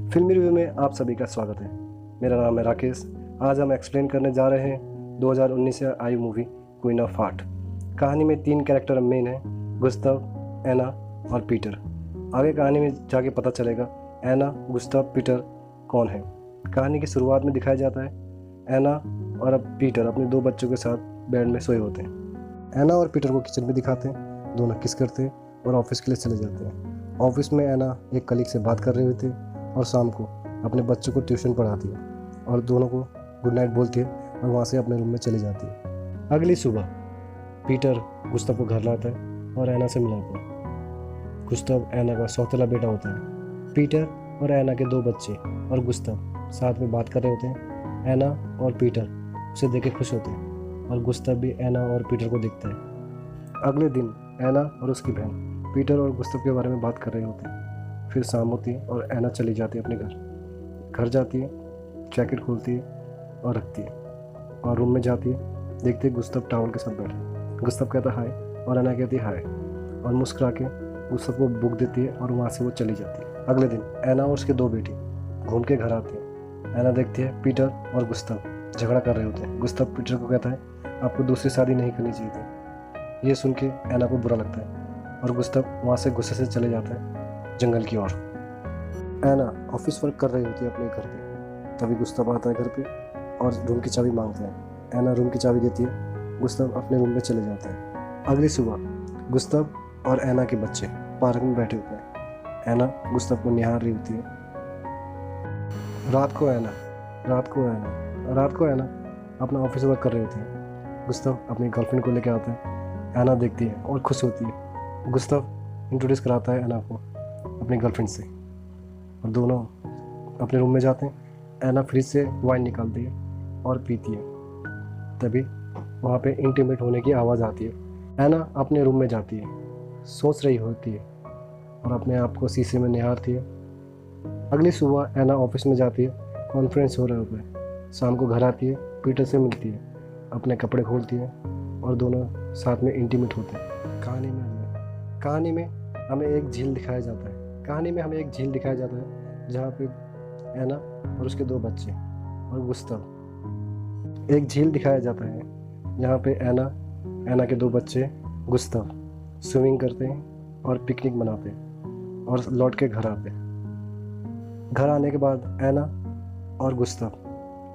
फिल्मी रिव्यू में आप सभी का स्वागत है। मेरा नाम है राकेश। आज हम एक्सप्लेन करने जा रहे हैं 2019 से आई मूवी क्वीन ऑफ हार्ट। कहानी में 3 कैरेक्टर मेन हैं, गुस्ताव, एना और पीटर। आगे कहानी में जाके पता चलेगा एना, गुस्ताव, पीटर कौन है। कहानी की शुरुआत में दिखाया जाता है एना और अब पीटर अपने 2 बच्चों के साथ बेड में सोए होते हैं। एना और पीटर को किचन में दिखाते हैं, दोनों किस करते हैं और ऑफिस के लिए चले जाते हैं। ऑफिस में एना एक कलीग से बात कर रहे होते हैं और शाम को अपने बच्चों को ट्यूशन पढ़ाती है और दोनों को गुड नाइट बोलती है और वहाँ से अपने रूम में चली जाती है। अगली सुबह पीटर गुस्ताव को घर लाता है और एना से मिलाता है। गुस्ताव एना का सौतेला बेटा होता है। पीटर और एना के 2 बच्चे और गुस्ताव साथ में बात कर रहे होते हैं। एना और पीटर उसे देख के खुश होते हैं और गुस्ताव भी एना और पीटर को देखता है। अगले दिन एना और उसकी बहन पीटर और गुस्ताव के बारे में बात कर रहे होते हैं। फिर शाम होती है और एना चली जाती है अपने घर जाती है, जैकेट खोलती है और रखती है और रूम में जाती है। देखते गुस्ताव टावल के साथ बैठे। गुस्ताव कहता है हाय और एना कहती है हाय और मुस्कुरा के गुस्ताव को बुक देती है और वहाँ से वो चली जाती है। अगले दिन एना और उसके 2 बेटी घूम के घर आती है। एना देखती है पीटर और गुस्ताव झगड़ा कर रहे होते हैं। गुस्ताव पीटर को कहता है आपको दूसरी शादी नहीं करनी चाहिए थी। ये सुन के एना को बुरा लगता है और गुस्ताव वहाँ से गुस्से से चले जाता है जंगल की ओर। एना ऑफिस वर्क कर रही होती है अपने घर पे। तभी गुस्ताव आता है घर पे और रूम की चाबी मांगता है। एना रूम की चाबी देती है। गुस्ताव अपने रूम में चले जाते हैं। अगली सुबह गुस्ताव और एना के बच्चे पार्क में बैठे होते हैं। एना गुस्ताव को निहार रही होती है। रात को एना अपना ऑफिस वर्क कर रही होती है। गुस्ताव अपनी गर्लफ्रेंड को लेकर आता है। एना देखती है और खुश होती है। गुस्ताव इंट्रोड्यूस कराता है एना को अपनी गर्लफ्रेंड से और दोनों अपने रूम में जाते हैं। एना फ्रिज से वाइन निकालती है और पीती है। तभी वहाँ पे इंटीमेट होने की आवाज़ आती है। एना अपने रूम में जाती है, सोच रही होती है और अपने आप को शीशे में निहारती है। अगली सुबह एना ऑफिस में जाती है, कॉन्फ्रेंस हो रहा होता है। शाम को घर आती है, पीटर से मिलती है, अपने कपड़े खोलती है और दोनों साथ में इंटीमेट होते हैं। कहानी में हमें एक झील दिखाया जाता है जहाँ पे एना और उसके 2 बच्चे और गुस्ताव। एक झील दिखाया जाता है जहाँ पे एना के 2 बच्चे गुस्ताव स्विमिंग करते हैं और पिकनिक मनाते हैं और लौट के घर आते हैं। घर आने के बाद एना और गुस्ताव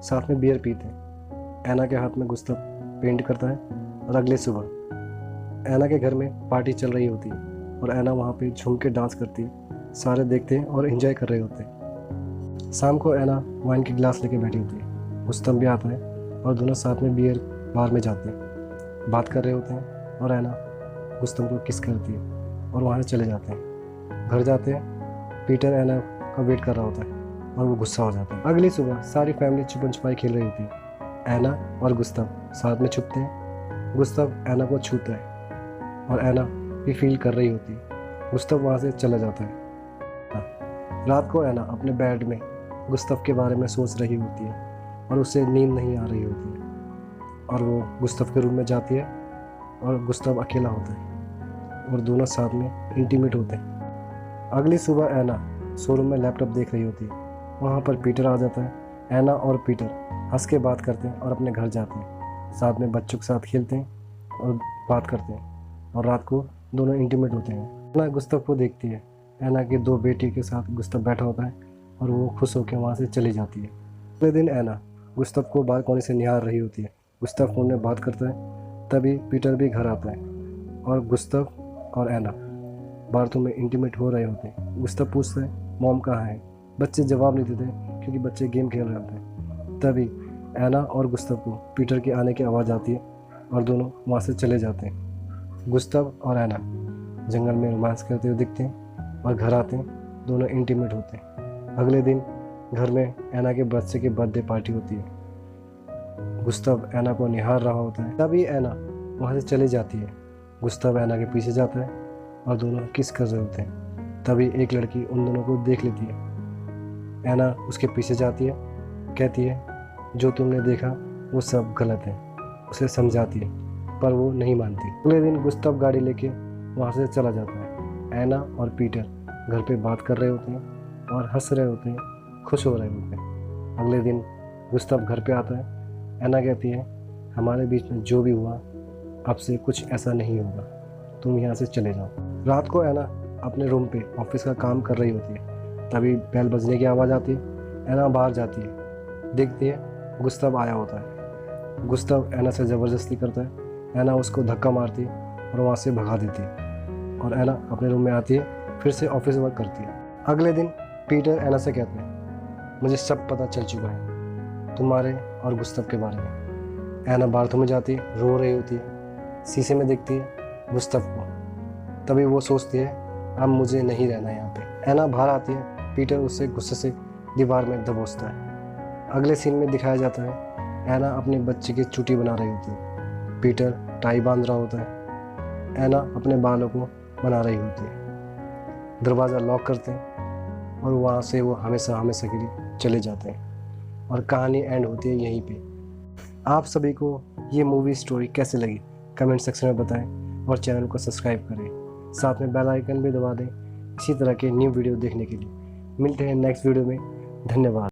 साथ में बियर पीते हैं। एना के हाथ में गुस्ताव पेंट करता है और अगले सुबह एना के घर में पार्टी चल रही होती है और एना वहाँ पे झूम के डांस करती है। सारे देखते हैं और एंजॉय कर रहे होते हैं। शाम को एना वाइन की गिलास लेके बैठी होती है। गुस्ताव भी आता है और दोनों साथ में बियर बार में जाते हैं, बात कर रहे होते हैं और एना गुस्ताव को किस करती है और वहाँ से चले जाते हैं। घर जाते हैं, पीटर एना का वेट कर रहा होता है और वो गुस्सा हो जाता है। अगली सुबह सारी फैमिली छुपन छुपाई खेल रही होती है। एना और गुस्ताव साथ में छुपते हैं। गुस्ताव एना को छूता है और एना भी फील कर रही होती है। गुस्ताव वहाँ से चला जाता है। रात को एना अपने बेड में गुस्ताव के बारे में सोच रही होती है और उसे नींद नहीं आ रही होती है और वो गुस्ताव के रूम में जाती है और गुस्ताव अकेला होता है और दोनों साथ में इंटीमेट होते हैं। अगली सुबह एना शोरूम में लैपटॉप देख रही होती है। वहाँ पर पीटर आ जाता है। एना और पीटर हंस के बात करते हैं और अपने घर जाते हैं। साथ में बच्चों के साथ खेलते हैं और बात करते हैं और रात को दोनों इंटीमेट होते हैं। एना गुस्ताव को देखती है। एना के 2 बेटी के साथ गुस्ताव बैठा होता है और वो खुश होकर वहाँ से चली जाती है। अगले दिन एना गुस्ताव को बालकनी से निहार रही होती है। गुस्ताव फोन में बात करता है। तभी पीटर भी घर आता है और गुस्ताव और एना बाथरूम में इंटीमेट हो रहे होते हैं। गुस्ताव पूछता है मॉम कहाँ है। बच्चे जवाब नहीं देते क्योंकि बच्चे गेम खेल रहे होते हैं। तभी एना और गुस्ताव को पीटर के आने की आवाज़ आती है और दोनों वहाँ से चले जाते हैं। गुस्ताव और एना जंगल में रोमांस करते हुए दिखते हैं और घर आते हैं, दोनों इंटीमेट होते हैं। अगले दिन घर में एना के बच्चे की बर्थडे पार्टी होती है। गुस्ताव एना को निहार रहा होता है। तभी एना वहाँ से चली जाती है। गुस्ताव एना के पीछे जाता है और दोनों किस कर रहे होते हैं। तभी एक लड़की उन दोनों को देख लेती है। एना उसके पीछे जाती है, कहती है जो तुमने देखा वो सब गलत है, उसे समझाती है पर वो नहीं मानती। अगले दिन गुस्ताव गाड़ी लेके वहाँ से चला जाता है। एना और पीटर घर पे बात कर रहे होते हैं और हंस रहे होते हैं खुश हो रहे होते हैं। अगले दिन गुस्ताव घर पे आता है। एना कहती है, हमारे बीच में जो भी हुआ अब से कुछ ऐसा नहीं होगा, तुम यहाँ से चले जाओ। रात को एना अपने रूम पे ऑफिस का काम कर रही होती है। तभी बेल बजने की आवाज़ आती है। एना बाहर जाती है, देखती है गुस्ताव आया होता है। गुस्ताव एना से ज़बरदस्ती करता है। एना उसको धक्का मारती है और वहाँ से भगा देती है और एना अपने रूम में आती है, फिर से ऑफिस वर्क करती है। अगले दिन पीटर एना से कहते हैं, मुझे सब पता चल चुका है तुम्हारे और गुस्ताव के बारे में। एना बाथरूम में जाती है, रो रही होती है। शीशे में देखती है गुस्ताव को। तभी वो सोचती है, अब मुझे नहीं रहना यहाँ पे। एना बाहर आती है। पीटर उससे गुस्से से दीवार में दबोचता है। अगले सीन में दिखाया जाता है, एना अपने बच्चे की चुटी बना रही होती है। पीटर टाई बांध रहा होता है। एना अपने बालों को बना रही होती है। दरवाज़ा लॉक करते हैं और वहाँ से वो हमेशा हमेशा के लिए चले जाते हैं और कहानी एंड होती है यहीं पे। आप सभी को ये मूवी स्टोरी कैसे लगी कमेंट सेक्शन में बताएं और चैनल को सब्सक्राइब करें। साथ में बेल आइकन भी दबा दें इसी तरह के न्यू वीडियो देखने के लिए। मिलते हैं नेक्स्ट वीडियो में। धन्यवाद।